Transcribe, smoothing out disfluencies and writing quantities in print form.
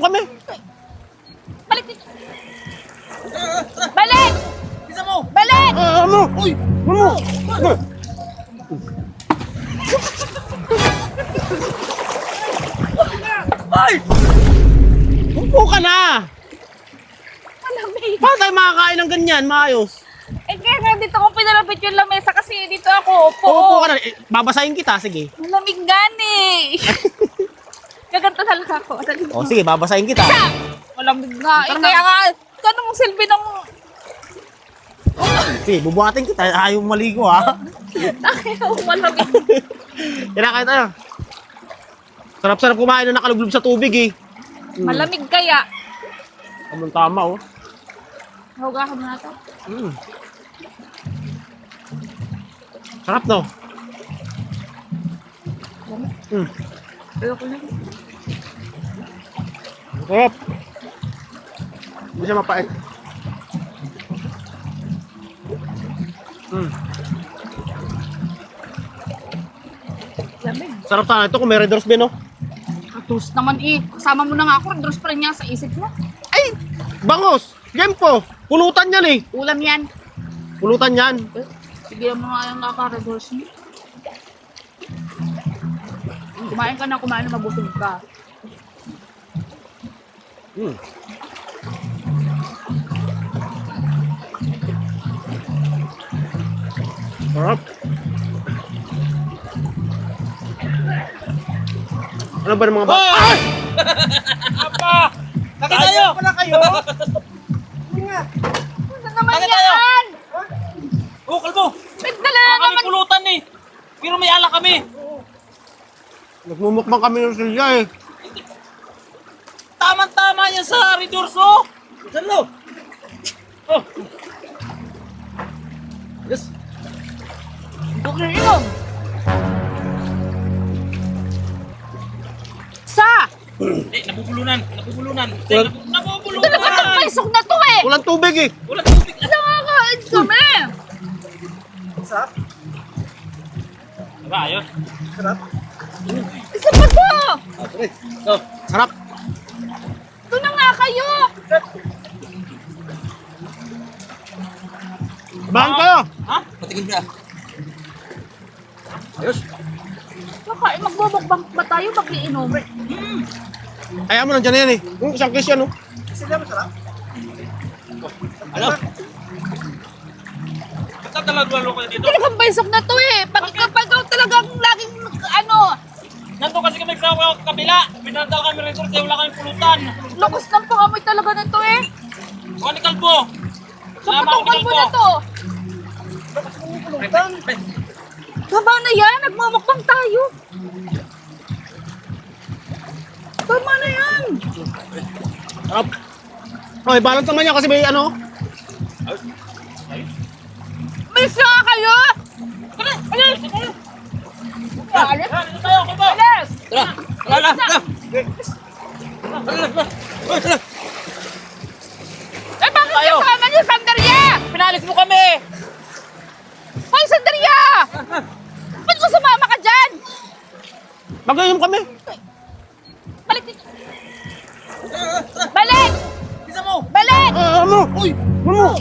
kami. Balik dito. Balik! Bisa mo! Balik! Ano? Uy! Ano? Ay! Upo ka na. Malamig. Paano tayo makakain ng ganyan? Maayos. Eh kaya nga dito ko pinalapit yung lamesa kasi dito ako upo. Upo ka na. Eh, babasahin kita. Sige. Malamig gani. Gaganto talaga ako. O sige, babasahin kita. Malamig nga. Eh kaya nga, anong silbi ng... Sige, bubuhatin kita. Ayaw maligo ha. Ayaw, malamig. Kinakain tayo. Sarap-sarap kumain na nakalublob sa tubig eh. Malamig kaya. Tamang tama oh. Hugahan mo na ito. Sarap no? Ayoko na. Sarap. Hindi siya mapait. Lamig. Sarap sana ito kung may Red Horse Ben, no? Katus naman eh. Kasama mo na nga ako. Dress pa rin niya sa isip mo. Ay! Bangos! Yan po! Pulutan yan eh! Ulam yan. Pulutan yan. Sige mo nga yung kaka-red horse mo. Kumain ka na, kumain na mabusog ka. Sarap. Ano ba ng mga bata? Ay! Apa! Kaki tayo! Wala kayo? Ano naman Bakit tayo? yan? Oh, kalbo! Nagdala Wala na kami naman. pulutan eh! Pero may ala kami! Nagmumukbang kami ng silya eh. Tama-tama yan sa Ridorso! Saan lo? Oh! Yes! Okay, ilong. Sa! Hindi, nabubulunan! Nabubulunan! Well, Nabubulunan! Talaga paisok na to eh. Walang tubig eh. Walang tubig! Nakakain kami. Diba, ayun? Isa pa to. Oh! Sarap. Ito na nga kayo. Bahan kayo. Ha? Patingin ka! Ayos! Nakain, magbubukbang ba tayo mag-iinom? Kaya mo nandiyan na yan eh. Isang case yan oh. Ano? Ba't talaga kayo dito? Talagang paisok na to eh. Pag talagang laging ano, Nandun kasi kami sa kabila! Pinandal kami rito kasi wala kami pulutan! lakas ng pangamoy talaga nito eh. Kuha ni Kalbo! Sama ako ni Kapatukan mo na to. Tama na yan, nagmamukbang tayo. Tama na yan. Sarap. Okay, balance naman yan kasi may ano. May siya kayo. Alis! Alis. Alis tayo! Kalbo! Alis. Tara! Tara! Tara! Eh bakit Tayo. kasama niyo, Sandaria? Pinalis mo kami! Hoy, Sandaria! Ba't ko sumama ka dyan? Mag-inom kami. Balik dito. Balik! Bisa mo! Balik! Ano? Uy! Ano?